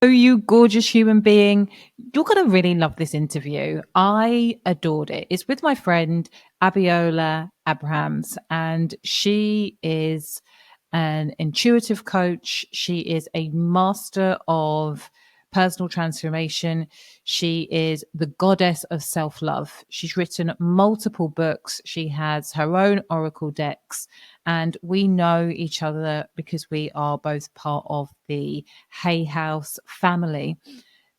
You gorgeous human being. You're going to really love this interview. I adored it. It's with my friend Abiola Abrams, and she is an intuitive coach. She is a master of personal transformation. She is the goddess of self love. She's written multiple books. She has her own oracle decks, and we know each other because we are both part of the Hay House family.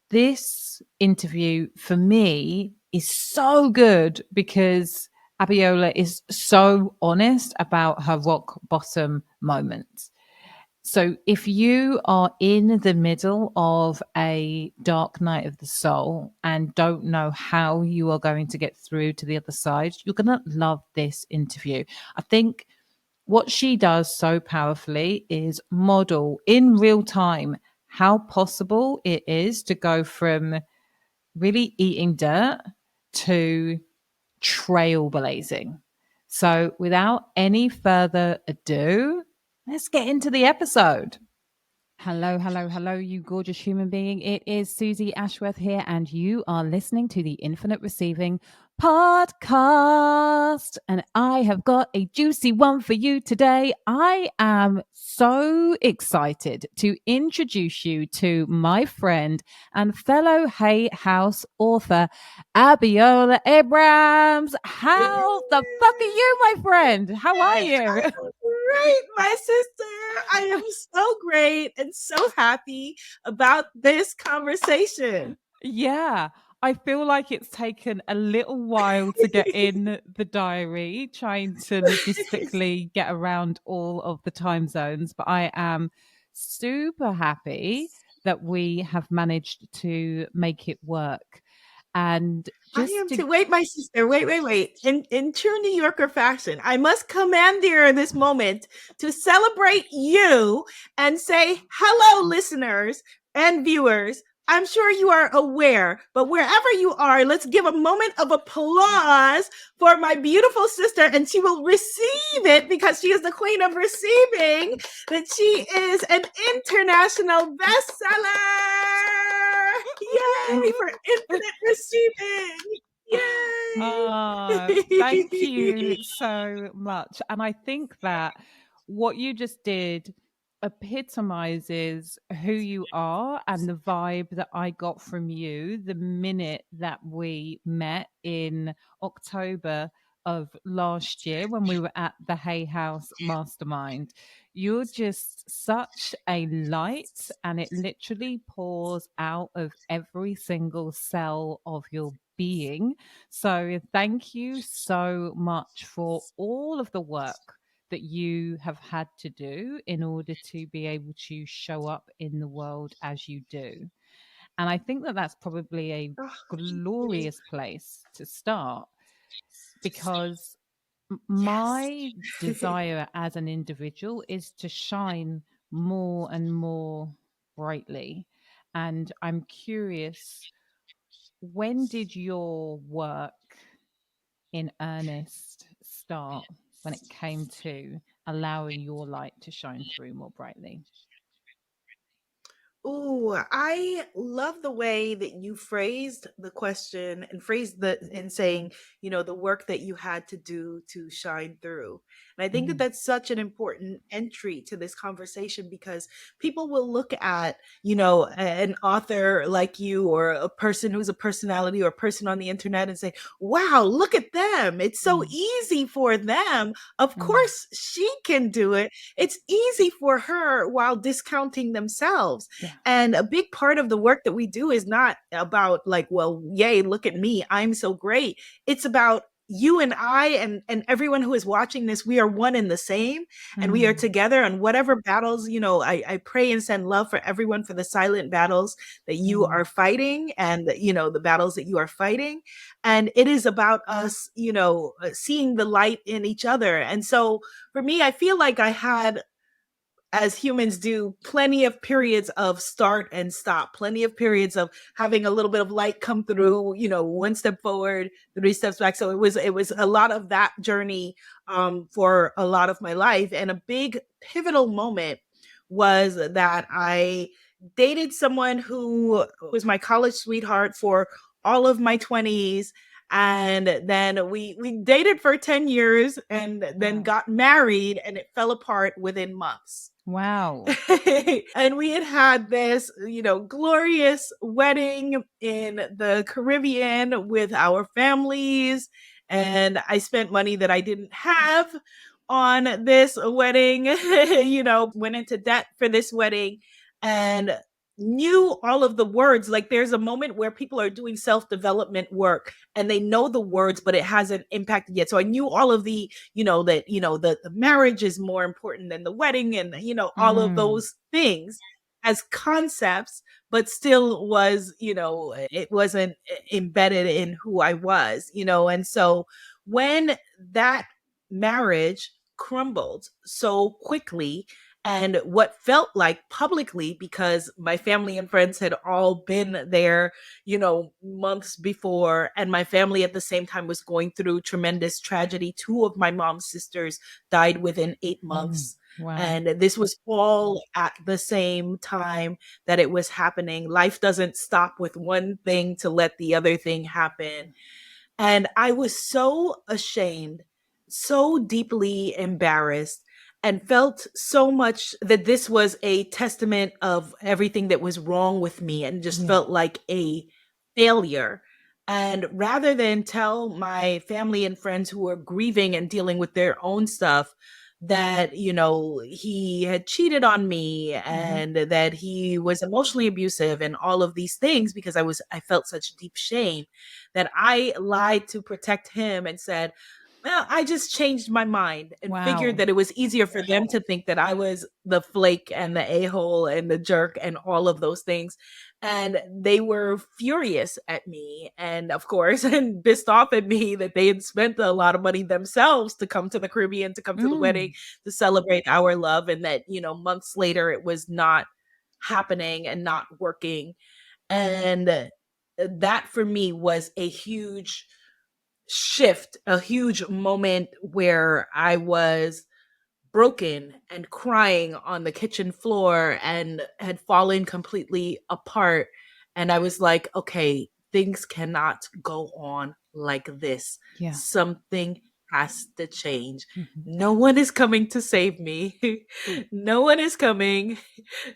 This interview for me is so good because Abiola is so honest about her rock bottom moments. So, if you are in the middle of a dark night of the soul and don't know how you are going to get through to the other side, you're going to love this interview. I think what she does so powerfully is model in real time how possible it is to go from really eating dirt to trailblazing. So, without any further ado, let's get into the episode. Hello, hello, hello, you gorgeous human being. It is Susie Ashworth here, and you are listening to the Infinite Receiving podcast. And I have got a juicy one for you today. I am so excited to introduce you to my friend and fellow Hay House author, Abiola Abrams. How the fuck are you, my friend? How are you? Great, my sister. I am so great and so happy about this conversation. Yeah, I feel like it's taken a little while to get in the diary, trying to logistically get around all of the time zones, but I am super happy that we have managed to make it work. And I just am to too. Wait, my sister. Wait. In true New Yorker fashion, I must commandeer this moment to celebrate you and say, hello, listeners and viewers. I'm sure you are aware, but wherever you are, let's give a moment of applause for my beautiful sister, and she will receive it because she is the queen of receiving, that she is an international bestseller. Yay for infinite receiving. thank Yay. you so much. And I think that what you just did epitomizes who you are and the vibe that I got from you the minute that we met in October of last year when we were at the Hay House Mastermind. You're just such a light, and it literally pours out of every single cell of your being. So, thank you so much for all of the work that you have had to do in order to be able to show up in the world as you do. And I think that that's probably a Oh, glorious place to start because yes. my desire as an individual is to shine more and more brightly. And I'm curious, when did your work in earnest start when it came to allowing your light to shine through more brightly? Ooh, I love the way that you phrased the question and phrased the in saying, the work that you had to do to shine through. And I think that Mm, that's such an important entry to this conversation because people will look at, an author like you or a person who's a personality or a person on the internet and say, "Wow, look at them. It's so mm, easy for them. Of mm. course she can do it. It's easy for her," while discounting themselves. Yeah. And a big part of the work that we do is not about like, well, yay, look at me, I'm so great. It's about you and I and everyone who is watching this, we are one and the same, and we are Mm, together on whatever battles, I pray and send love for everyone for the silent battles that you mm, are fighting and the battles that you are fighting. And it is about us, seeing the light in each other. And so for me, I feel like I had, as humans do, plenty of periods of start and stop, plenty of periods of having a little bit of light come through, one step forward, three steps back. So it was a lot of that journey, for a lot of my life. And a big pivotal moment was that I dated someone who was my college sweetheart for all of my 20s, and then we dated for 10 years and then Wow. got married, and it fell apart within months. Wow. And we had this, glorious wedding in the Caribbean with our families. And I spent money that I didn't have on this wedding, went into debt for this wedding and knew all of the words. Like there's a moment where people are doing self-development work and they know the words, but it hasn't impacted yet. So I knew all of the, the marriage is more important than the wedding, and all of Mm. those things as concepts, but still was, it wasn't embedded in who I was, and so when that marriage crumbled so quickly, and what felt like publicly, because my family and friends had all been there, months before, and my family at the same time was going through tremendous tragedy. Two of my mom's sisters died within 8 Mm. months. Wow. And this was all at the same time that it was happening. Life doesn't stop with one thing to let the other thing happen. And I was so ashamed, so deeply embarrassed, and felt so much that this was a testament of everything that was wrong with me, and just Yeah. felt like a failure. And rather than tell my family and friends who were grieving and dealing with their own stuff that, he had cheated on me Hmm. and that he was emotionally abusive and all of these things, because I felt such deep shame, that I lied to protect him and said, well, I just changed my mind and figured Wow. that it was easier for them to think that I was the flake and the a hole and the jerk and all of those things. And they were furious at me, and of course, and pissed off at me that they had spent a lot of money themselves to come to the Caribbean, to come to the wedding, Mm. to celebrate our love. And that, months later, it was not happening and not working. And that for me was a huge shift, a huge moment where I was broken and crying on the kitchen floor and had fallen completely apart. And I was like, okay, things cannot go on like this. Yeah. Something has to change. Hmm. No one is coming to save me. No one is coming.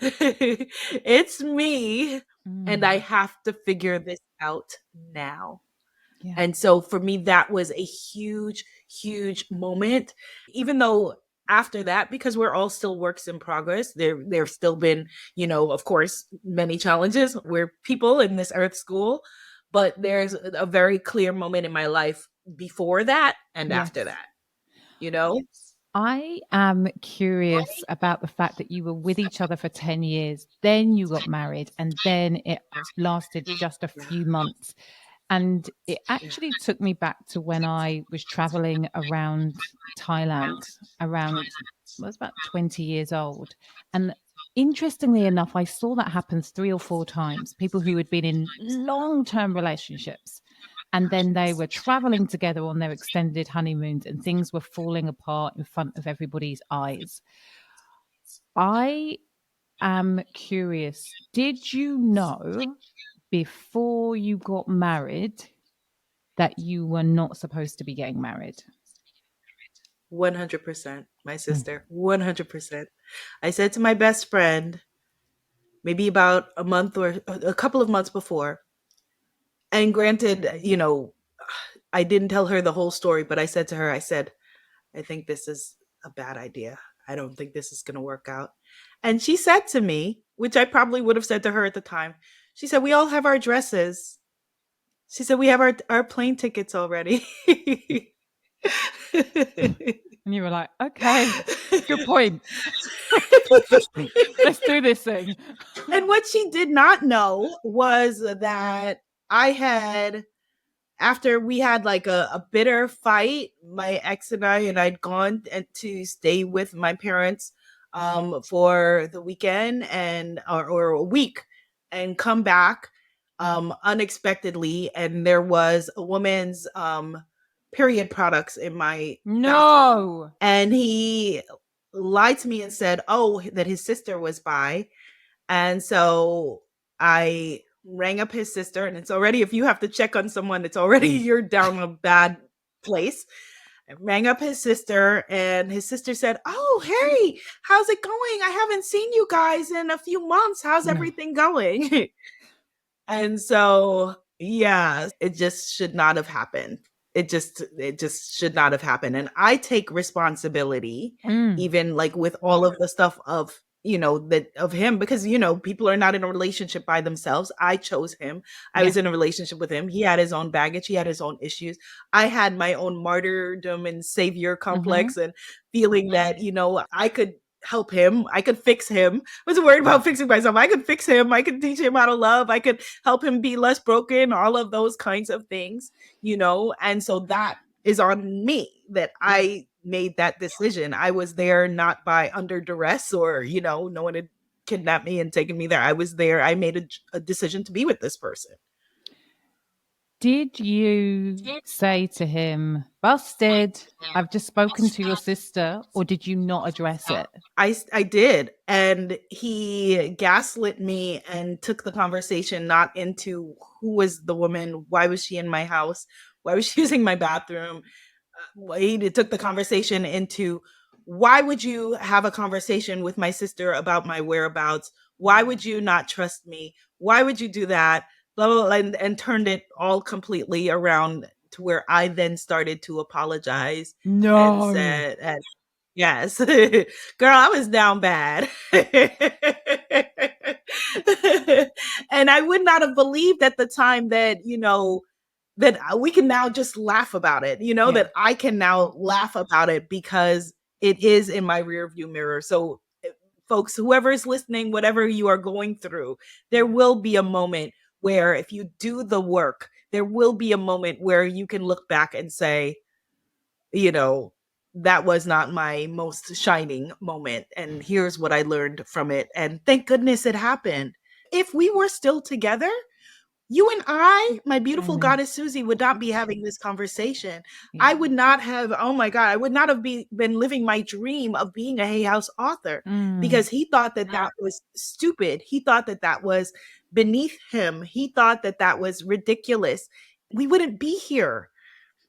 It's me. And I Mm. have to figure this out now. Yeah. And so for me, that was a huge, huge moment. Even though after that, because we're all still works in progress, there's still been, of course, many challenges. We're people in this earth school, but there's a very clear moment in my life before that and after Yes. that, you know? I am curious about the fact that you were with each other for 10 years, then you got married, and then it lasted just a Yeah. few months. And it Yeah. actually took me back to when I was traveling around Thailand, around, I was about 20 years old. And interestingly enough, I saw that happen 3 or 4 times. People who had been in long term relationships, and then they were traveling together on their extended honeymoons, and things were falling apart in front of everybody's eyes. I am curious, did you know before you got married that you were not supposed to be getting married? 100%, my Mm. sister. 100%. I said to my best friend, maybe about a month or a couple of months before, and granted, I didn't tell her the whole story, but I said to her, I said, I think this is a bad idea. I don't think this is going to work out. And she said to me, which I probably would have said to her at the time, she said, we all have our dresses. She said, we have our plane tickets already. And you were like, okay, good point. Let's do this thing. And what she did not know was that I had, after we had like a bitter fight, my ex and I'd gone to stay with my parents for the weekend, and or a week, and come back unexpectedly, and there was a woman's period products in my bathroom. No. And he lied to me and said, oh, that his sister was by, And so I rang up his sister, and it's already, if you have to check on someone, it's already you're down a bad place. I rang up his sister, and his sister said, "Oh, hey, how's it going? I haven't seen you guys in a few months. How's No. everything going?" And so, yeah, it just should not have happened. It just should not have happened. And I take responsibility, Mm. even like with all of the stuff of, that of him, because people are not in a relationship by themselves. I chose him. I Yeah. was in a relationship with him. He had his own baggage, he had his own issues. I had my own martyrdom and savior Mm-hmm. complex, and feeling that, I could help him, I could fix him. I wasn't worried about fixing myself. I could fix him, I could teach him how to love, I could help him be less broken, all of those kinds of things, and so that is on me, that I made that decision. I was there not by under duress, or no one had kidnapped me and taken me there. I was there, I made a decision to be with this person. Did you say to him, "Busted, I've just spoken to your sister," or did you not address it? I did, and he gaslit me and took the conversation not into who was the woman, why was she in my house, why was she using my bathroom. He took the conversation into, why would you have a conversation with my sister about my whereabouts? Why would you not trust me? Why would you do that? Blah, blah, blah, and turned it all completely around to where I then started to apologize and No. said, and yes, girl, I was down bad. And I would not have believed at the time that, that we can now just laugh about it, Yeah. that I can now laugh about it because it is in my rear view mirror. So, folks, whoever is listening, whatever you are going through, there will be a moment where, if you do the work, there will be a moment where you can look back and say, you know, that was not my most shining moment. And here's what I learned from it. And thank goodness it happened. If we were still together, you and I, my beautiful Mm. goddess Susie, would not be having this conversation. I Yeah. would not have, oh my God, I would not have been living my dream of being a Hay House author, Mm. because he thought that that was stupid. He thought that that was beneath him. He thought that that was ridiculous. We wouldn't be here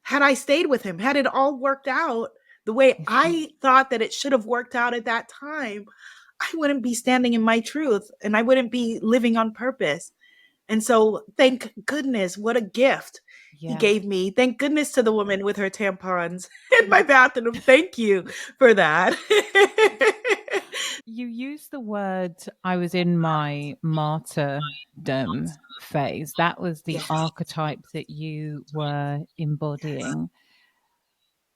had I stayed with him, had it all worked out the way I thought that it should have worked out at that time. I wouldn't be standing in my truth, and I wouldn't be living on purpose. And so, thank goodness, what a gift he Yeah. gave me. Thank goodness to the woman with her tampons in my bathroom. Thank you for that. You used the word, "I was in my martyrdom phase." That was the Yes. archetype that you were embodying.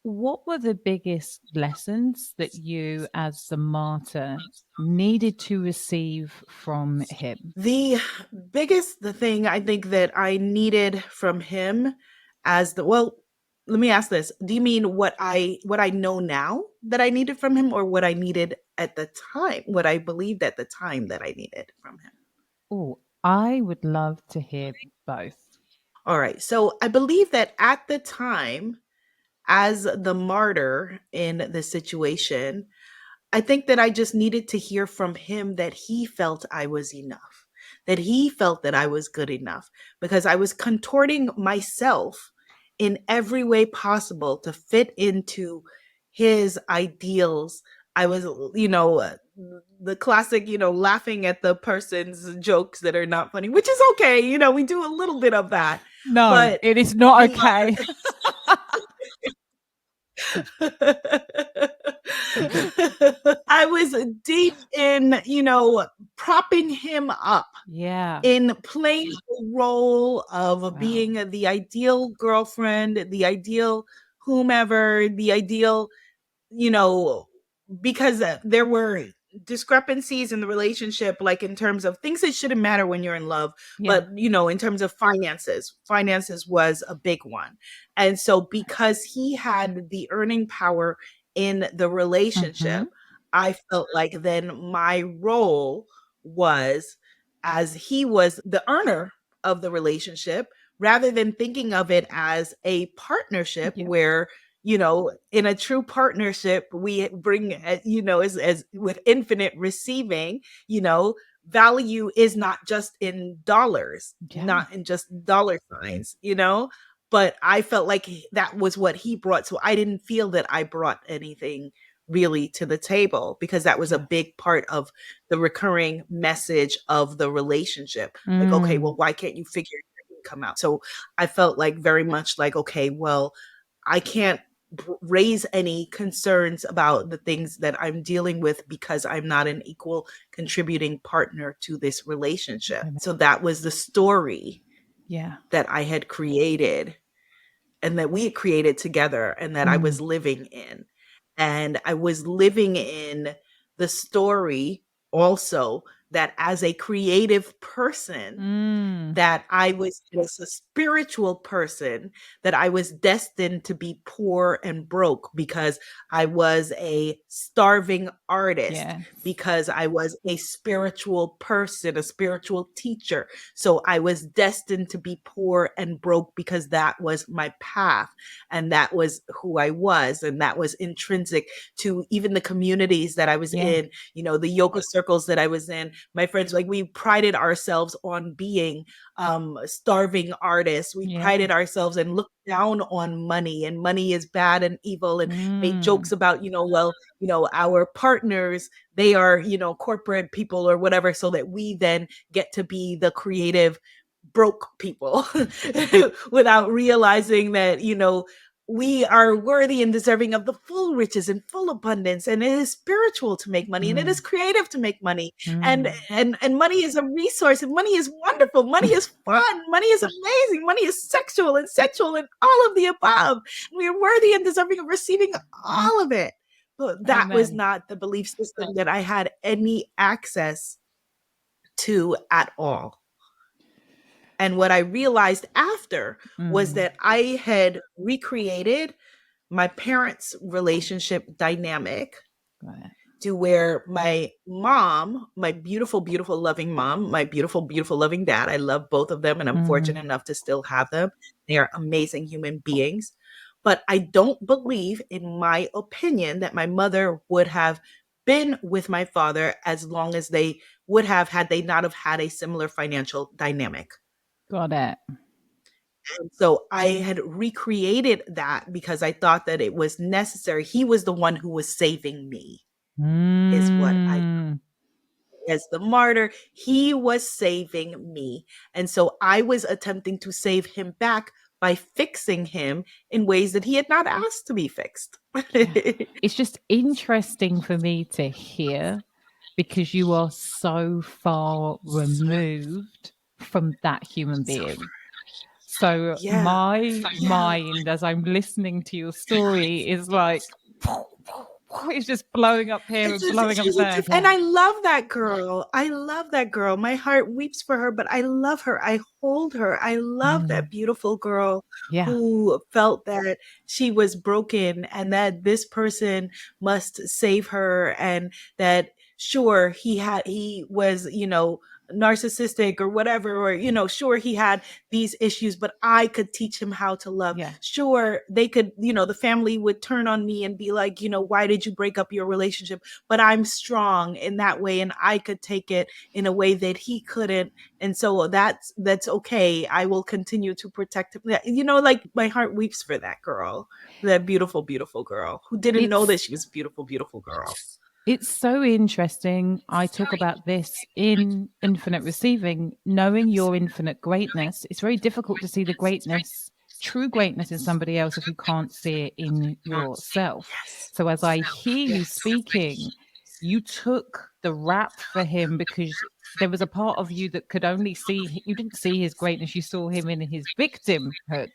What were the biggest lessons that you, as the martyr, needed to receive from him? The the thing I think that I needed from him, as the well, let me ask this. Do you mean what I know now that I needed from him, or what I needed at the time, what I believed at the time that I needed from him? Oh, I would love to hear both. All right. So I believe that at the time, as the martyr in the situation, I think that I just needed to hear from him that he felt I was enough, that he felt that I was good enough, because I was contorting myself in every way possible to fit into his ideals. I was, the classic, laughing at the person's jokes that are not funny, which is okay. We do a little bit of that. No, But it is not the okay. I was deep in, propping him up, Yeah. in playing the role of Wow. being the ideal girlfriend, the ideal whomever, the ideal, you know, because there were discrepancies in the relationship, like in terms of things that shouldn't matter when you're in love, Yeah. but in terms of finances was a big one. And so, because he had the earning power in the Mhm. relationship, I felt like then my role was, as he was the earner of the relationship, rather than thinking of it as a partnership Yeah. where, in a true partnership, we bring, as with infinite receiving, you know, value is not just in dollars, Yeah. not in just dollar signs, but I felt like that was what he brought. So I didn't feel that I brought anything really to the table, because that was a Yeah. big part of the recurring message of the relationship. Like, okay, well, Mm. why can't you figure your income out? So I felt like very much like, okay, well, I can't raise any concerns about the things that I'm dealing with because I'm not an equal contributing partner to this relationship. Women. So that was the story Yeah. that I had created, and that we had created together, and that I Mm. was living in. And I was living in the story also, that as a creative person, Mm. that I was as a spiritual person, that I was destined to be poor and broke, because I was a starving artist, Yes. because I was a spiritual person, a spiritual teacher. So I was destined to be poor and broke, because that was my path, and that was who I was, and that was intrinsic to even the communities that I was Yeah. in, the yoga circles that I was in. My friends, like, we prided ourselves on being starving artists. We Yeah. prided ourselves and looked down on money, and money is bad and evil, and made Mm. jokes about, well, our partners, they are, corporate people or whatever, so that we then get to be the creative broke people without realizing that, we are worthy and deserving of the full riches and full abundance, and it is spiritual to make money, and it is Mm. creative to make money, and Mm. and money is a resource, and money is wonderful, money is fun, money is amazing, money is sexual and sensual and all of the above. We are worthy and deserving of receiving all of it. But that was Amen. not the belief system that I had any access to at all. And what I realized after was Mm. that I had recreated my parents' relationship dynamic, Got it. to where my mom, my beautiful, beautiful, loving mom, my beautiful, beautiful, loving dad, I love both of them, and I'm fortunate Mm. enough to still have them. They are amazing human beings. But I don't believe, in my opinion, that my mother would have been with my father as long as they would have, had they not have had a similar financial dynamic. Got it. And so I had recreated that because I thought that it was necessary. He was the one who was saving me, is what I, Mm. as the martyr, he was saving me. And so I was attempting to save him back by fixing him in ways that he had not asked to be fixed. Yeah. It's just interesting for me to hear because you are so far removed from that human So, being. So yeah, my yeah. mind, as I'm listening to your story, is like it's just blowing up here and blowing up there. And Yeah. I love that girl. I love that girl. My heart weeps for her, but I love her. I hold her. I love Mm. that beautiful girl Yeah. who felt that she was broken, and that this person must save her, and that, sure, he was, narcissistic or whatever, or, sure, he had these issues, but I could teach him how to love. Yeah. Sure, they could, the family would turn on me and be like, why did you break up your relationship? But I'm strong in that way, and I could take it in a way that he couldn't. And so that's okay. I will continue to protect him. Like, my heart weeps for that girl, that beautiful, beautiful girl who didn't know that It's she was a beautiful, beautiful girl. It's so interesting. I talk about this in Infinite Receiving, knowing your infinite greatness. It's very difficult to see the greatness, true greatness in somebody else if you can't see it in yourself. Yes. So as I hear you Yes. speaking, you took the rap for him because there was a part of you that could only see, you didn't see his greatness, you saw him in his victimhood.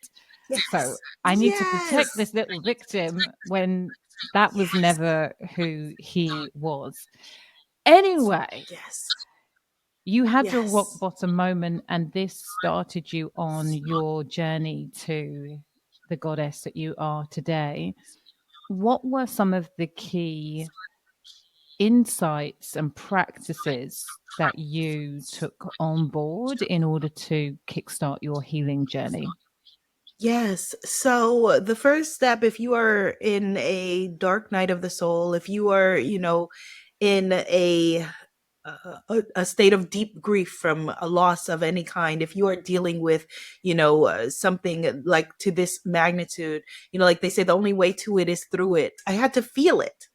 So Yes. I need to Yes. protect this little victim when that was never who he was. Anyway, Yes. you had your rock Yes. bottom moment, and this started you on your journey to the goddess that you are today. What were some of the key insights and practices that you took on board in order to kickstart your healing journey? Yes. So the first step, if you are in a dark night of the soul, if you are, in a a state of deep grief from a loss of any kind, if you are dealing with, something like to this magnitude, like they say, the only way to it is through it. I had to feel it,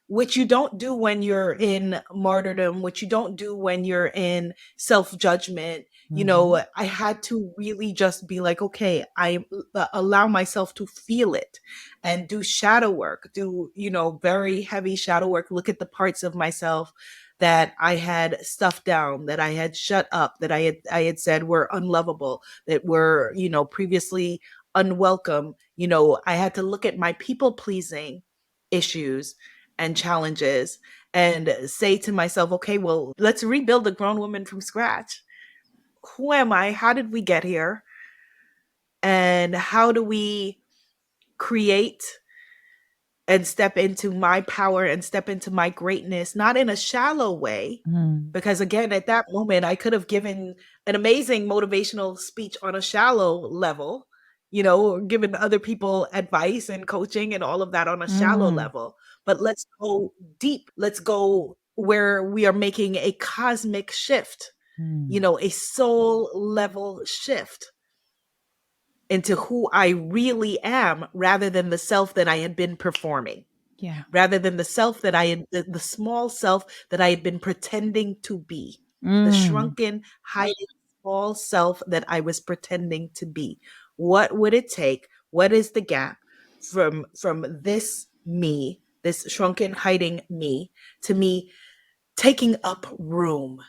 which you don't do when you're in martyrdom, which you don't do when you're in self judgment. Mm-hmm. I had to really just be like, okay, I allow myself to feel it and do shadow work, do, very heavy shadow work, look at the parts of myself that I had stuffed down, that I had shut up, that I had said were unlovable, that were, previously unwelcome. I had to look at my people pleasing issues and challenges and say to myself, okay, well, let's rebuild a grown woman from scratch. Who am I? How did we get here? And how do we create and step into my power and step into my greatness, not in a shallow way? Mm. Because again, at that moment, I could have given an amazing motivational speech on a shallow level, given other people advice and coaching and all of that on a shallow Mm. level. But let's go deep. Let's go where we are making a cosmic shift, Mm. a soul level shift into who I really am, rather than the self that I had been performing, Yeah. rather than the self that I had, the small self that I had been pretending to be, the Mm. shrunken, hiding small self that I was pretending to be. What would it take? What is the gap from this me, this shrunken, hiding me, to me taking up room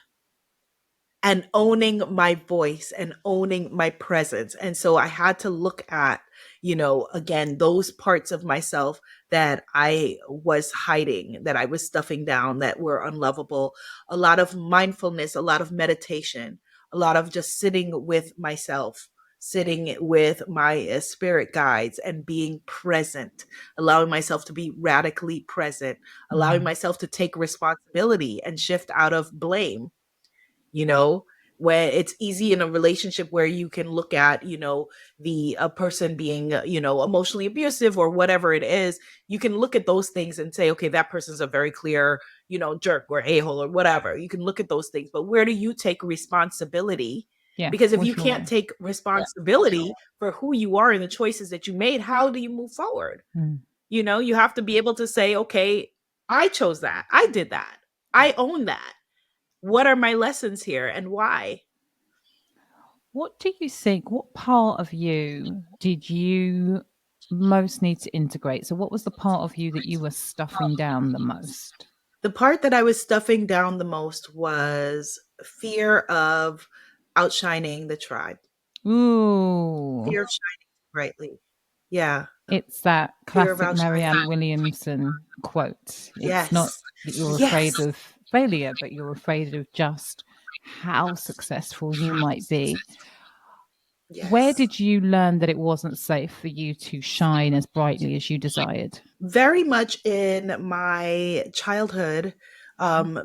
and owning my voice and owning my presence? And so I had to look at, again, those parts of myself that I was hiding, that I was stuffing down, that were unlovable. A lot of mindfulness, a lot of meditation, a lot of just sitting with myself, sitting with my spirit guides and being present, allowing myself to be radically present, allowing Mm. myself to take responsibility and shift out of blame. you know where it's easy in a relationship where you can look at, the a person being, emotionally abusive or whatever it is. You can look at those things and say, okay, that person's a very clear, jerk or a-hole or whatever. You can look at those things, but where do you take responsibility? Yeah. Because if you What's your can't way? take responsibility for who you are and the choices that you made, how do you move forward? Mm. You have to be able to say, okay, I chose that, I did that, I own that. What are my lessons here and why? What do you think? What part of you did you most need to integrate? So, what was the part of you that you were stuffing down the most? The part that I was stuffing down the most was fear of outshining the tribe, Ooh, fear of shining brightly. Yeah, it's that fear of classic outshining. Marianne Williamson quote. It's not Yes, that you're yes, afraid of failure, but you're afraid of just how successful you might be. Where yes. did you learn that it wasn't safe for you to shine as brightly as you desired? Very much in my childhood,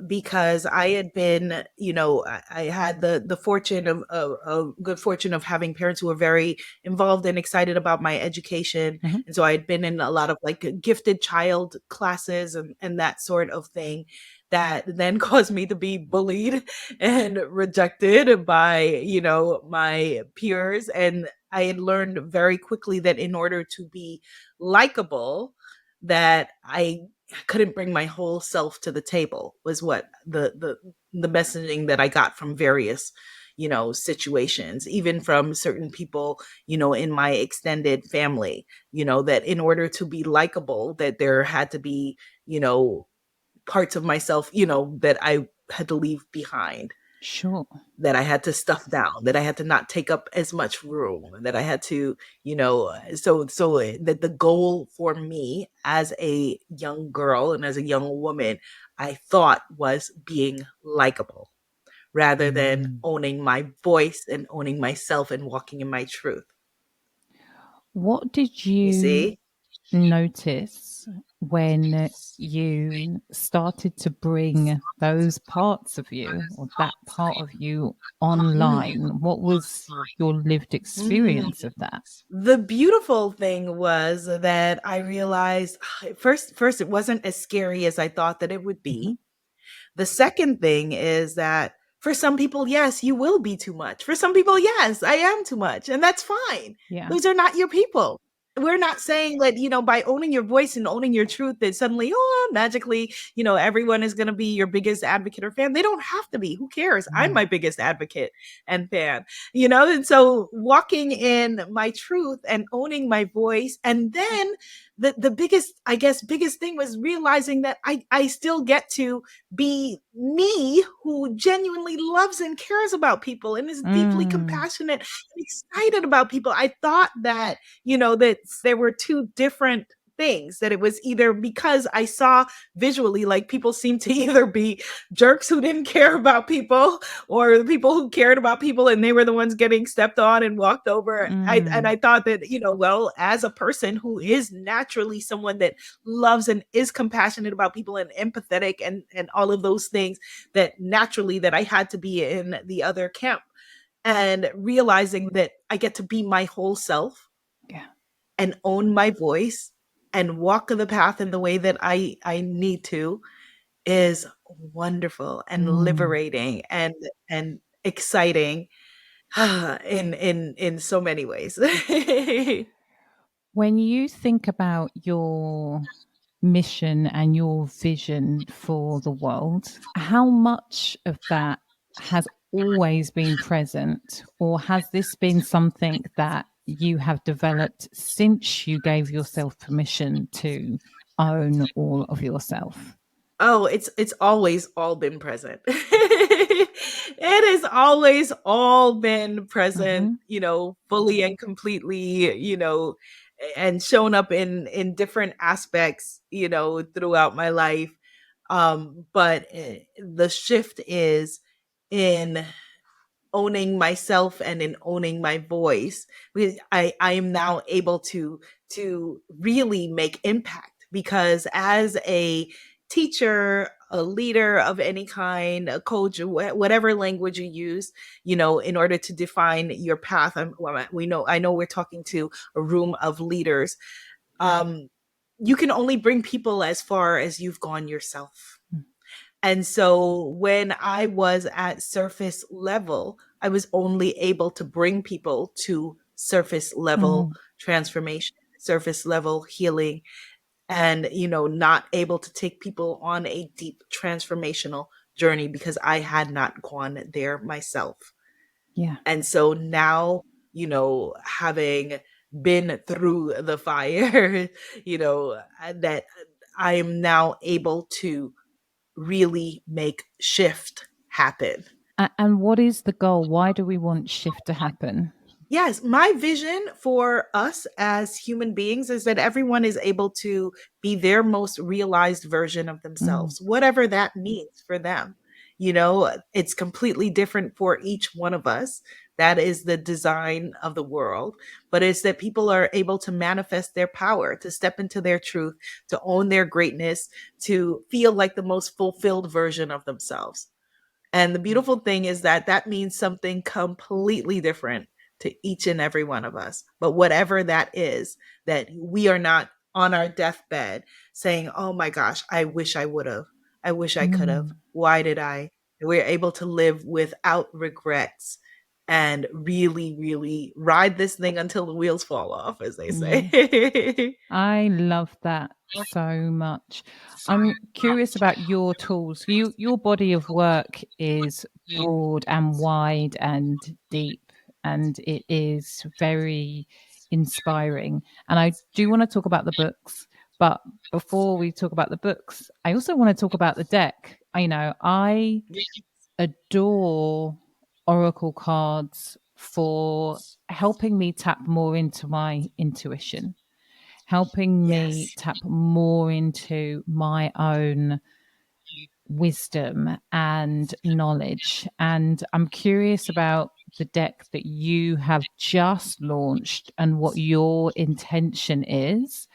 because I had been, I had the fortune of good fortune of having parents who were very involved and excited about my education. Mhm. And so I had been in a lot of like gifted child classes and that sort of thing, that then caused me to be bullied and rejected by, my peers. And I had learned very quickly that in order to be likable, that I couldn't bring my whole self to the table, was what the messaging that I got from various, situations, even from certain people, in my extended family, that in order to be likable, that there had to be, parts of myself, that I had to leave behind, Sure. that I had to stuff down, that I had to not take up as much room, that I had to, that the goal for me as a young girl and as a young woman, I thought, was being likable rather than Mm. owning my voice and owning myself and walking in my truth. What did You you see? notice when you started to bring those parts of you or that part of you Mm. online? What was your lived Mm. experience of that? The beautiful thing was that I realized, first it wasn't as scary as I thought that it would Mhm. be. The second thing is that for some people, yes, you will be too much. For some people, yes, I am too much. And that's fine. Yeah. Those are not your people. We're not saying that, by owning your voice and owning your truth, that suddenly, oh, magically, everyone is going to be your biggest advocate or fan. They don't have to be. Who cares? I'm Mm. my biggest advocate and fan, And so walking in my truth and owning my voice. And then the biggest, I guess, biggest thing was realizing that I still get to be me, who genuinely loves and cares about people and is deeply Mm. compassionate and excited about people. I thought that, that there were two different things, that it was either because I saw visually, like, people seem to either be jerks who didn't care about people, or the people who cared about people and they were the ones getting stepped on and walked over. And Mm. I thought that, well, as a person who is naturally someone that loves and is compassionate about people and empathetic and all of those things, that naturally that I had to be in the other camp. And realizing that I get to be my whole self Yeah. and own my voice and walk the path in the way that I need to, is wonderful and Mm. liberating and exciting, in so many ways. When you think about your mission and your vision for the world, how much of that has always been present, or has this been something that you have developed since you gave yourself permission to own all of yourself? Oh, it's always all been present. It has always all been present, Hmm. fully and completely, and shown up in different aspects, throughout my life. But the shift is in owning myself and in owning my voice, because I am now able to really make impact, because as a teacher, a leader of any kind, a coach, whatever language you use, in order to define your path. I know we're talking to a room of leaders. um you can only bring people as far as you've gone yourself. And so when I was at surface level, I was only able to bring people to surface level Mm. transformation, surface level healing, and, not able to take people on a deep transformational journey, because I had not gone there myself. Yeah. And so now, having been through the fire, that I am now able to really make shift happen. And what is the goal? Why do we want shift to happen? Yes, my vision for us as human beings is that everyone is able to be their most realized version of Mm. themselves, whatever that means for them. It's completely different for each one of us. That is the design of the world. But it's that people are able to manifest their power, to step into their truth, to own their greatness, to feel like the most fulfilled version of themselves. And the beautiful thing is that that means something completely different to each and every one of us. But whatever that is, that we are not on our deathbed saying, oh my gosh, I wish I would have. I wish I could have. Mm. Why did I? We're able to live without regrets and really, really ride this thing until the wheels fall off, as they Yeah. say. I love that so much. I'm curious about your tools. Your body of work is broad and wide and deep, and it is very inspiring. And I do want to talk about the books, but before we talk about the books, I also want to talk about the deck. I adore oracle cards for helping me tap more into my intuition, helping me Yes. tap more into my own wisdom and knowledge. And I'm curious about the deck that you have just launched and what your intention is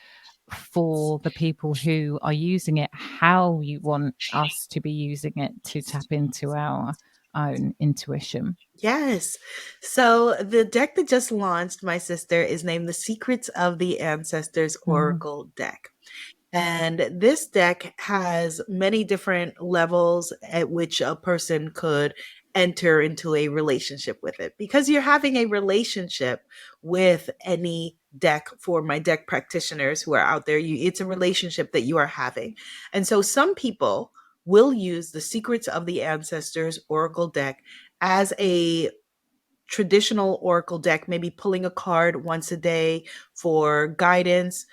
for the people who are using it, how you want us to be using it to tap into our own intuition. Yes. So the deck that just launched, my sister, is named The Secrets of the Ancestors Mm. Oracle deck. And this deck has many different levels at which a person could enter into a relationship with it. Because you're having a relationship with any deck, for my deck practitioners who are out there, it's a relationship that you are having. And so some people will use the Secrets of the Ancestors Oracle deck as a traditional oracle deck, maybe pulling a card once a day for guidance,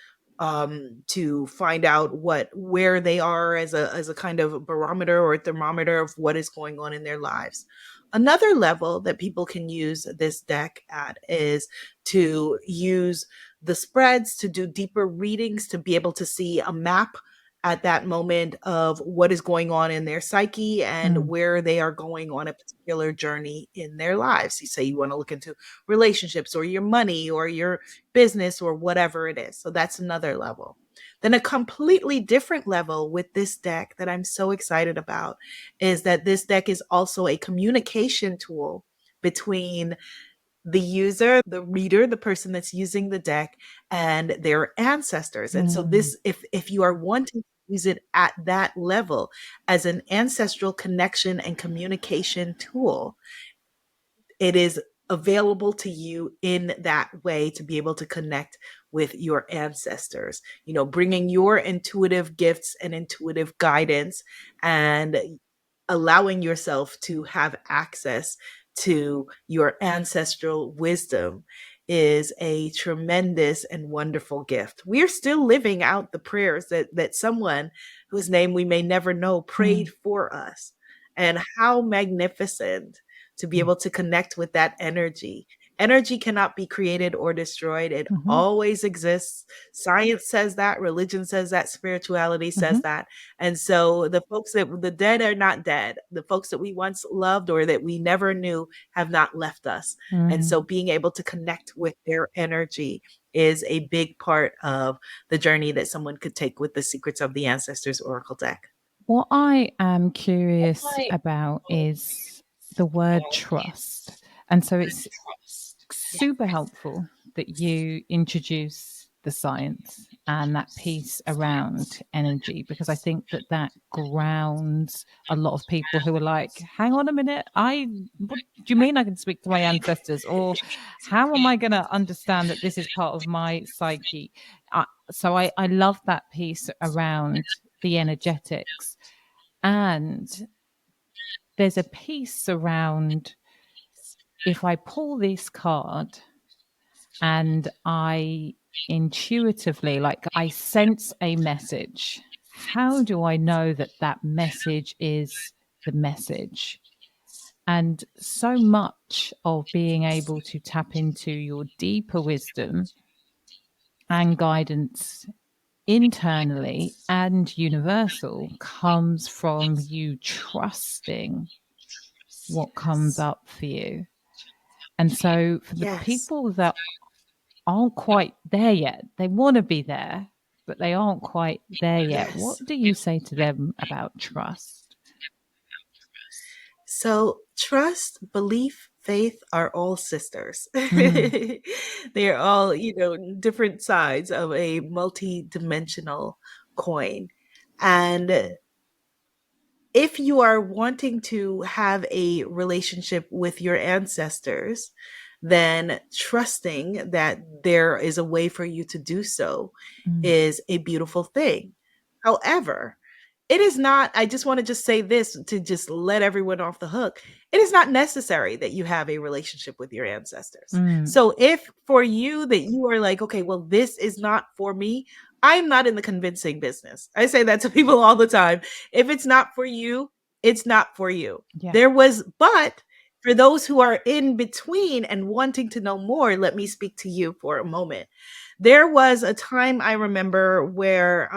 to find out where they are as a kind of barometer or a thermometer of what is going on in their lives. Another level that people can use this deck at is to use the spreads to do deeper readings, to be able to see a map at that moment of what is going on in their psyche and Mm, where they are going on a particular journey in their lives. You say you want to look into relationships or your money or your business or whatever it is. So that's another level. Then a completely different level with this deck that I'm so excited about is that this deck is also a communication tool between the user, the reader, the person that's using the deck, and their ancestors. And so mm, this, if you are wanting to use it at that level as an ancestral connection and communication tool, it is available to you in that way to be able to connect with your ancestors, bringing your intuitive gifts and intuitive guidance and allowing yourself to have access to your ancestral wisdom is a tremendous and wonderful gift. We're still living out the prayers that someone whose name we may never know prayed mm, for us. And how magnificent to be mm, able to connect with that energy. Energy cannot be created or destroyed. It mhm, always exists. Science says that, religion says that, spirituality says mhm, that. And so the dead are not dead. The folks that we once loved or that we never knew have not left us. And mm. so being able to connect with their energy is a big part of the journey that someone could take with the Secrets of the Ancestors Oracle deck. What I am curious about is the word trust. And so it's super helpful that you introduce the science and that piece around energy, because I think that that grounds a lot of people who are like, hang on a minute, what do you mean I can speak to my ancestors? Or how am I going to understand that this is part of my psyche? So I love that piece around the energetics. And there's a piece around, if I pull this card and I intuitively, like, I sense a message, how do I know that that message is the message? And so much of being able to tap into your deeper wisdom and guidance internally and universal comes from you trusting what comes up for you. And so for the Yes. people that aren't quite there yet, they want to be there, but they aren't quite there yet, what Yes. do you say to them about trust? So, trust, belief, faith are all sisters. Mm, They are all, different sides of a multi-dimensional coin. And if you are wanting to have a relationship with your ancestors, then trusting that there is a way for you to do so mm, is a beautiful thing. However, it is not, I just want to just say this to just let everyone off the hook. It is not necessary that you have a relationship with your ancestors. mm, So if for you that you are like, okay, well, this is not for me, I'm not in the convincing business. I say that to people all the time. If it's not for you, it's not for you. yeah. But for those who are in between and wanting to know more, let me speak to you for a moment. There was a time I remember where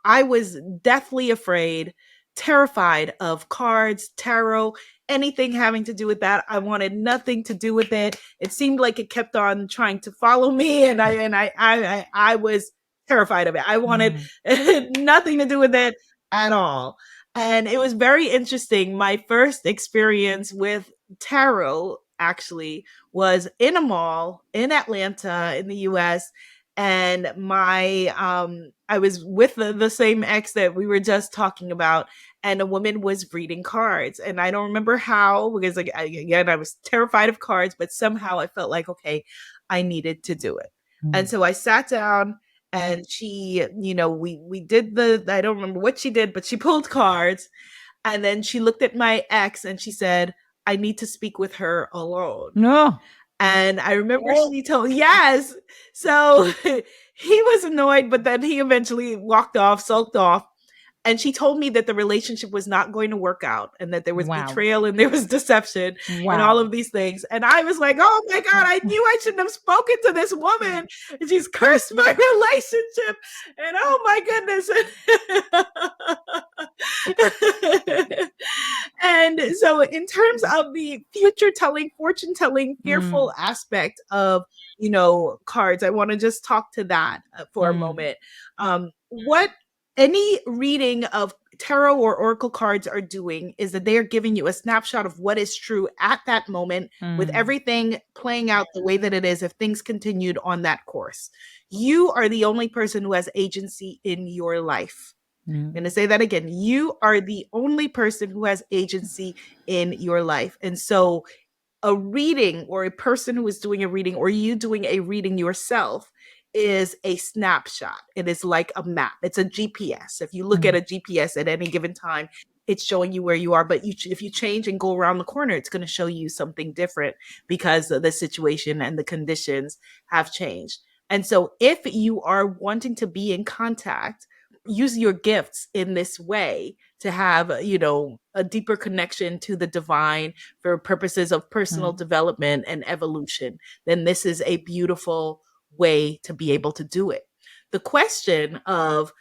I was deathly afraid, terrified of cards, tarot, anything having to do with that. I wanted nothing to do with it. It seemed like it kept on trying to follow me, and I was terrified of it. I wanted Mm, nothing to do with it at all. And it was very interesting. My first experience with tarot actually was in a mall in Atlanta in the US, and I was with the same ex that we were just talking about, and a woman was reading cards, and I don't remember how, because like again, I was terrified of cards, but somehow I felt like, okay, I needed to do it. And so I sat down, and she, we did I don't remember what she did, but she pulled cards, and then she looked at my ex and she said, I need to speak with her alone. No. And I remember she told, yes. So he was annoyed, but then he eventually walked off, sulked off. And she told me that the relationship was not going to work out, and that there was Wow. betrayal and there was deception and all of these things. And I was like, oh my God, I knew I shouldn't have spoken to this woman. And she's cursed my relationship. And oh my goodness. And so, in terms of the future telling, fortune telling, fearful aspect of, cards, I want to just talk to that for a moment. What any reading of tarot or oracle cards are doing is that they are giving you a snapshot of what is true at that moment, with everything playing out the way that it is if things continued on that course. You are the only person who has agency in your life. I'm going to say that again. You are the only person who has agency in your life. And so a reading, or a person who is doing a reading, or you doing a reading yourself, is a snapshot. It is like a map. It's a GPS. If you look at a GPS at any given time, it's showing you where you are. But if you change and go around the corner, it's going to show you something different, because the situation and the conditions have changed. And so if you are wanting to be in contact, use your gifts in this way to have, a deeper connection to the divine for purposes of personal development and evolution, then this is a beautiful way to be able to do it. The question of,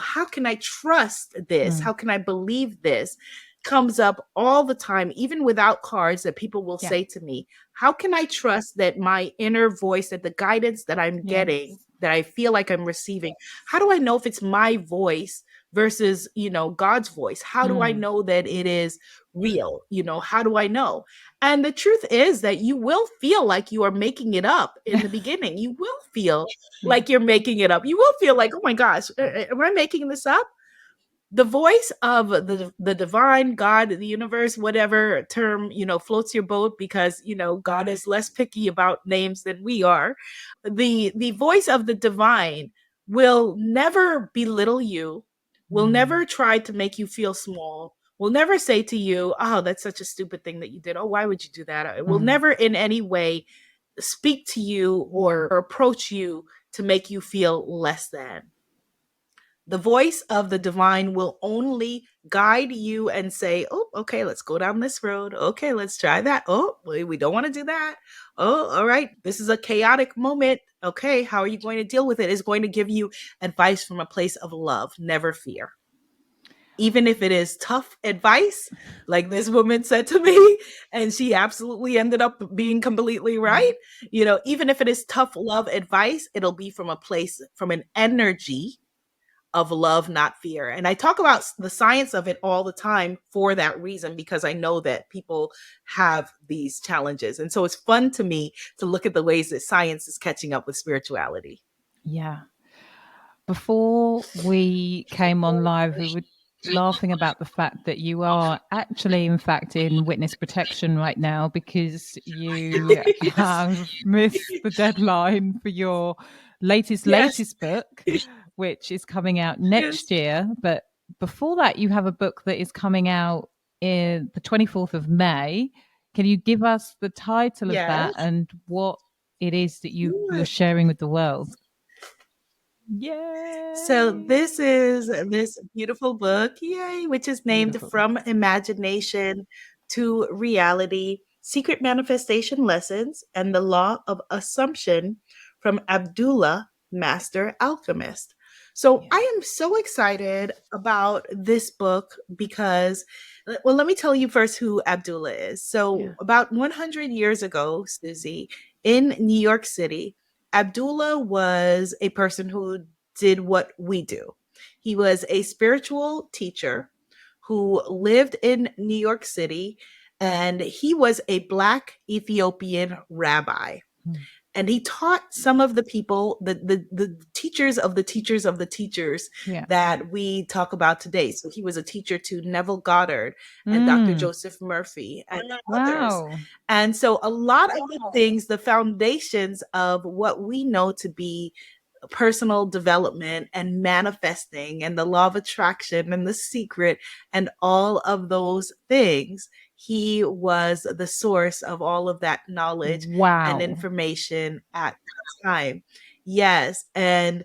how can I trust this? How can I believe this? Comes up all the time, even without cards, that people will say to me, how can I trust that my inner voice, that the guidance that I'm getting, that I feel like I'm receiving, how do I know if it's my voice versus, God's voice? How do I know that it is real? How do I know? And the truth is that you will feel like you are making it up in the beginning. You will feel like you're making it up. You will feel like, oh my gosh, am I making this up? The voice of the divine, God, the universe, whatever term, floats your boat, because, God is less picky about names than we are. The voice of the divine will never belittle you, will never try to make you feel small, will never say to you, oh, that's such a stupid thing that you did. Oh, why would you do that? It will never in any way speak to you or approach you to make you feel less than. The voice of the divine will only guide you and say, oh, okay, let's go down this road. Okay, let's try that. Oh, we don't want to do that. Oh, all right, this is a chaotic moment. Okay, how are you going to deal with it? It's going to give you advice from a place of love, never fear. Even if it is tough advice, like this woman said to me, and she absolutely ended up being completely right. Even if it is tough love advice, it'll be from a place, from an energy of love, not fear. And I talk about the science of it all the time for that reason, because I know that people have these challenges. And so it's fun to me to look at the ways that science is catching up with spirituality. Yeah. Before we came on live, we were laughing about the fact that you are actually, in fact, in witness protection right now, because you have missed the deadline for your latest book, which is coming out next year. But before that, you have a book that is coming out in the 24th of May. Can you give us the title of that and what it is that you're sharing with the world? Yay! So this is this beautiful book, yay, which is named Beautiful. From Imagination to Reality, Secret Manifestation Lessons and the Law of Assumption, from Abiola, Master Alchemist. So I am so excited about this book because, well, let me tell you first who Abiola is. So about 100 years ago, Susie, in New York City, Abiola was a person who did what we do. He was a spiritual teacher who lived in New York City, and he was a Black Ethiopian rabbi. And he taught some of the people, the teachers of the teachers of the teachers Yeah. that we talk about today. So he was a teacher to Neville Goddard and Dr. Mm. Joseph Murphy and others. Wow. And so a lot of the things, the foundations of what we know to be personal development and manifesting and the law of attraction and the secret and all of those things, he was the source of all of that knowledge and Wow. information at the time. Yes. And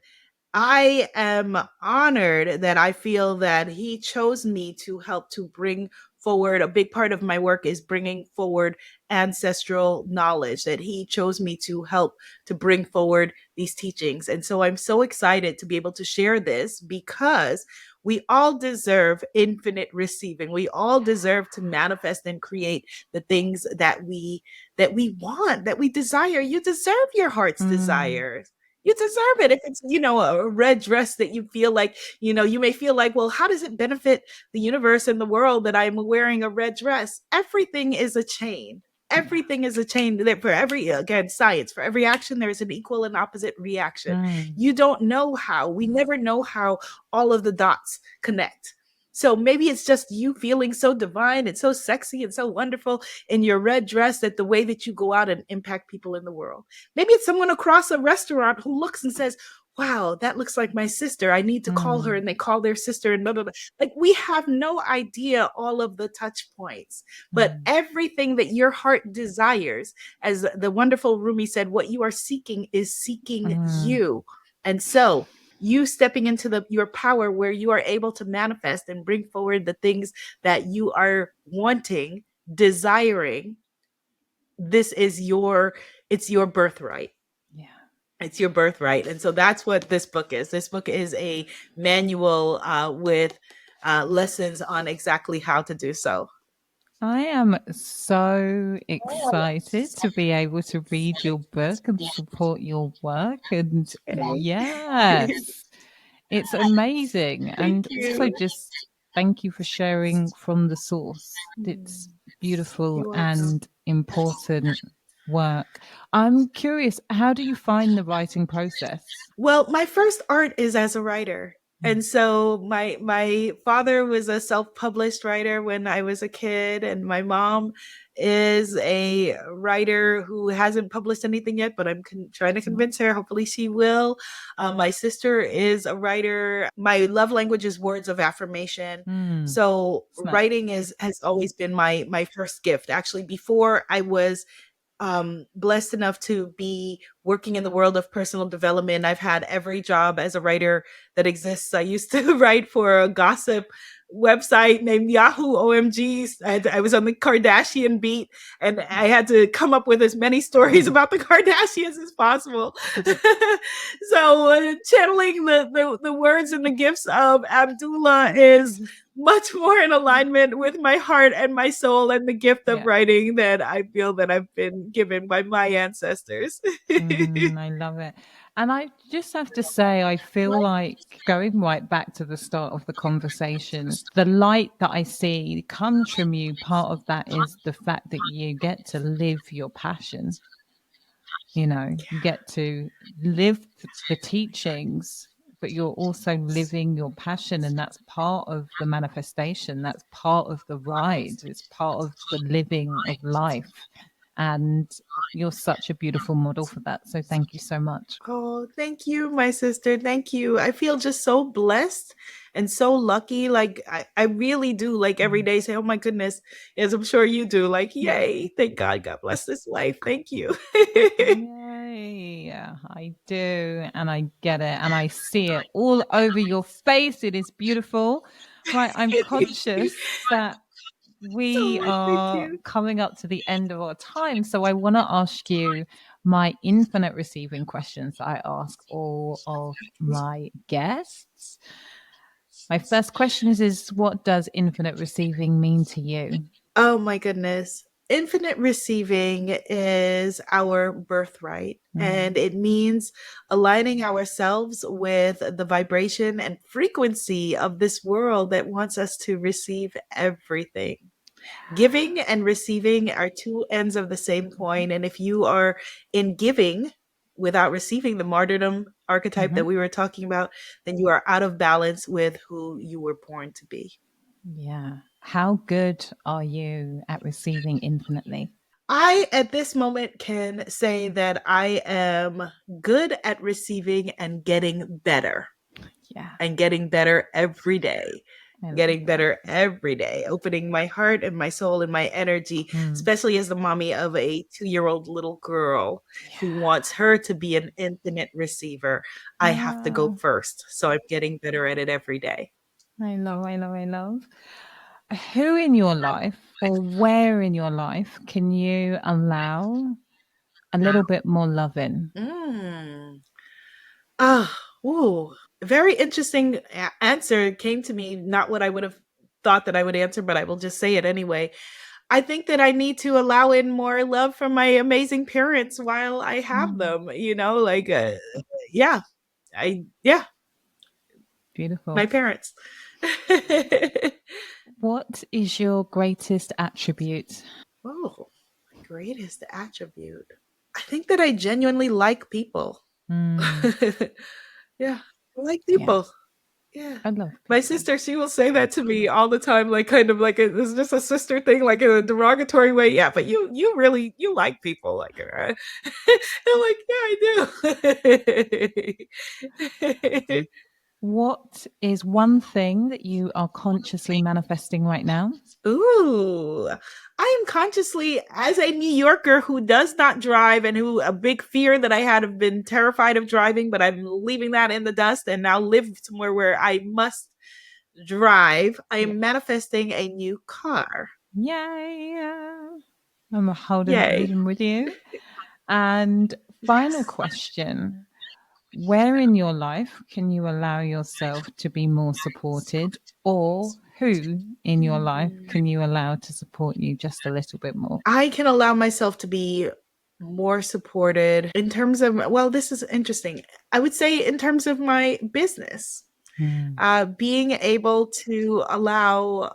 I am honored that I feel that he chose me to help to bring forward. A big part of my work is bringing forward ancestral knowledge, that he chose me to help to bring forward these teachings. And so I'm so excited to be able to share this, because we all deserve infinite receiving. We all deserve to manifest and create the things that we want, that we desire. You deserve your heart's Mm. desires. You deserve it. If it's, a red dress that you feel like, you may feel like, well, how does it benefit the universe and the world that I'm wearing a red dress? Everything is a chain. Yeah. Everything is a chain. That for every, again, science, for every action, there is an equal and opposite reaction. Mm. You don't know how. We never know how all of the dots connect. So maybe it's just you feeling so divine and so sexy and so wonderful in your red dress, that the way that you go out and impact people in the world. Maybe it's someone across a restaurant who looks and says, wow, that looks like my sister. I need to call her. Mm. And they call their sister and blah, blah, blah. Like, we have no idea all of the touch points, but Mm. everything that your heart desires, as the wonderful Rumi said, what you are seeking is seeking Mm. you. And so you stepping into your power, where you are able to manifest and bring forward the things that you are wanting, desiring. This is it's your birthright. Yeah. It's your birthright. And so that's what this book is. This book is a manual with lessons on exactly how to do so. I am so excited to be able to read your book and support your work. And Okay. yes, it's amazing. Thank And also, you. just thank you for sharing from the source. It's beautiful You're welcome. and important work. I'm curious, how do you find the writing process? Well, my first art is as a writer. Mm. And so my father was a self-published writer when I was a kid, and my mom is a writer who hasn't published anything yet, but I'm trying to convince her. Hopefully she will. My sister is a writer. My love language is words of affirmation. Mm. So Snap. writing has always been my first gift. Actually, before I was blessed enough to be working in the world of personal development, I've had every job as a writer that exists. I used to write for a gossip website named Yahoo OMGs. I was on the Kardashian beat, and I had to come up with as many stories about the Kardashians as possible. So channeling the words and the gifts of Abdullah is much more in alignment with my heart and my soul and the gift of Yeah. writing that I feel that I've been given by my ancestors. I love it. And I just have to say, I feel like going right back to the start of the conversation, the light that I see comes from you. Part of that is the fact that you get to live your passion. You get to live the teachings, but you're also living your passion. And that's part of the manifestation. That's part of the ride. It's part of the living of life. And you're such a beautiful model for that. So thank you so much. Oh, thank you, my sister. Thank you. I feel just so blessed and so lucky. Like, I really do, like, every Mm. day say, oh my goodness, as I'm sure you do, like, yay, thank God, God bless this life. Thank you. Yay. Yeah, I do. And I get it. And I see it all over your face. It is beautiful. Right. I'm Thank you. conscious that we Oh, thank are you. coming up to the end of our time. So I want to ask you my infinite receiving questions that I ask all of my guests. My first question is what does infinite receiving mean to you? Oh my goodness. Infinite receiving is our birthright, Mm. and it means aligning ourselves with the vibration and frequency of this world that wants us to receive everything. Giving and receiving are two ends of the same coin. And if you are in giving without receiving the martyrdom archetype Mm-hmm. that we were talking about, then you are out of balance with who you were born to be. Yeah. How good are you at receiving infinitely? I, at this moment, can say that I am good at receiving Yeah. and getting better every day. I love Getting that. better every day, opening my heart and my soul and my energy, Mm. especially as the mommy of a 2-year-old little girl who Yeah. wants her to be an infinite receiver. I have to go Ah, first. So I'm getting better at it every day. I love, I love, I love. Who in your life or where in your life can you allow a little bit more love in? Mm. Ah, ooh, very interesting answer came to me. Not what I would have thought that I would answer, but I will just say it anyway. I think that I need to allow in more love from my amazing parents while I have Mm, them. Like yeah, yeah, my beautiful. parents. What is your greatest attribute? Oh, my greatest attribute. I think that I genuinely like people. Mm, Yeah, I like yeah, people. Yeah. I love My people. sister, she will say that to me all the time, like kind of like it's just a sister thing, like in a derogatory way. Yeah, but you really you like people, like I'm like, yeah, I do. What is one thing that you are consciously manifesting right now? Ooh, I am consciously, as a New Yorker who does not drive and who a big fear that I had have been terrified of driving, but I'm leaving that in the dust and now live somewhere where I must drive. I Yeah. am manifesting a new car. Yay. I'm holding that Yay. vision with you. And final question. Where in your life can you allow yourself to be more supported, or who in your life can you allow to support you just a little bit more? I can allow myself to be more supported in terms of, well, this is interesting. I would say in terms of my business. Mm, Being able to allow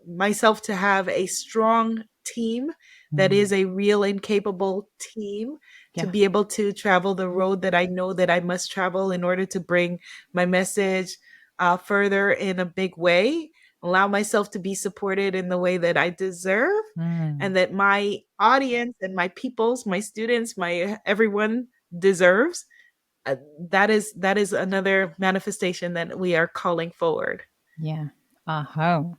myself to have a strong team that is mm, a real and capable team, to yeah. be able to travel the road that I know that I must travel in order to bring my message further in a big way, allow myself to be supported in the way that I deserve, Mm, and that my audience and my peoples, my students, my everyone deserves. That is another manifestation that we are calling forward. yeah. Aho.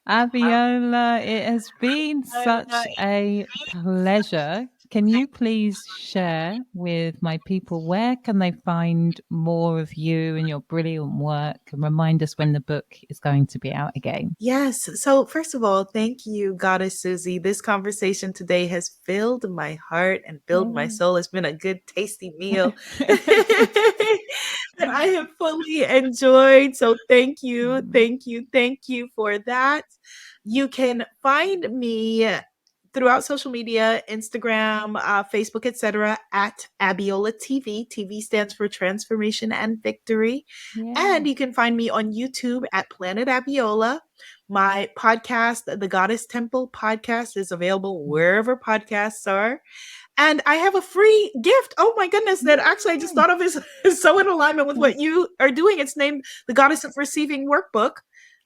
Abiola, it has been such a pleasure. Can you please share with my people where can they find more of you and your brilliant work and remind us when the book is going to be out again? Yes. So, first of all, thank you, Goddess Susie. This conversation today has filled my heart and filled my Oh. soul. It's been a good, tasty meal that I have fully enjoyed. So, thank you, Mm, thank you, thank you for that. You can find me throughout social media, Instagram, Facebook, etc., at Abiola TV. TV stands for Transformation and Victory. yeah. And you can find me on YouTube at Planet Abiola. My podcast, the Goddess Temple podcast, is available Mm. wherever podcasts are. And I have a free gift. Oh my goodness, that actually I just Yay. thought of is so in alignment with Mm. what you are doing. It's named the Goddess of Receiving Workbook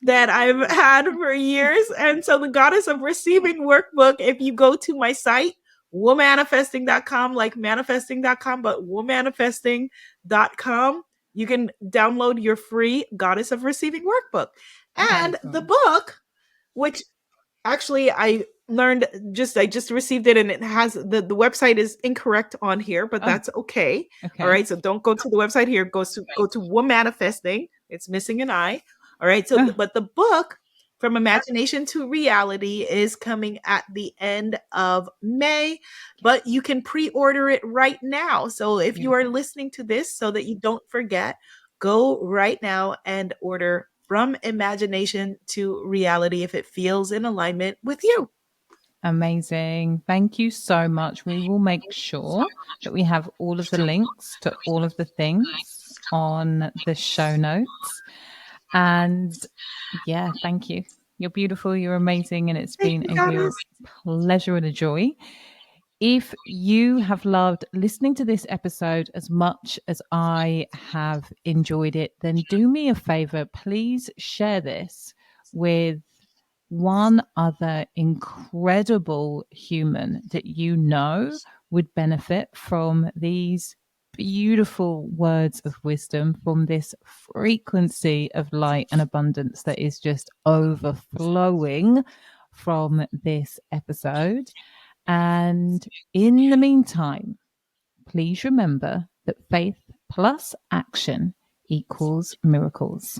that I've had for years. And so the Goddess of Receiving Workbook, if you go to my site, womanifesting.com, like manifesting.com, but womanifesting.com, you can download your free Goddess of Receiving Workbook. And the Amazing. book, which actually I just received it and it has the website is incorrect on here, but Oh, that's okay. All okay. right, so don't go to the website here, go to Womanifesting. It's missing an I. All right, so Oh, but the book From Imagination to Reality is coming at the end of May, but you can pre-order it right now. So if you are beautiful. listening to this so that you don't forget, go right now and order From Imagination to Reality if it feels in alignment with you. Amazing. Thank you so much. We will make sure that we have all of the links to all of the things on the show notes. And yeah, thank you. You're beautiful. You're amazing. And it's Thank been you, a real guys. pleasure and a joy. If you have loved listening to this episode as much as I have enjoyed it, then do me a favor. Please share this with one other incredible human that you know would benefit from these beautiful words of wisdom, from this frequency of light and abundance that is just overflowing from this episode. And in the meantime, please remember that faith plus action equals miracles.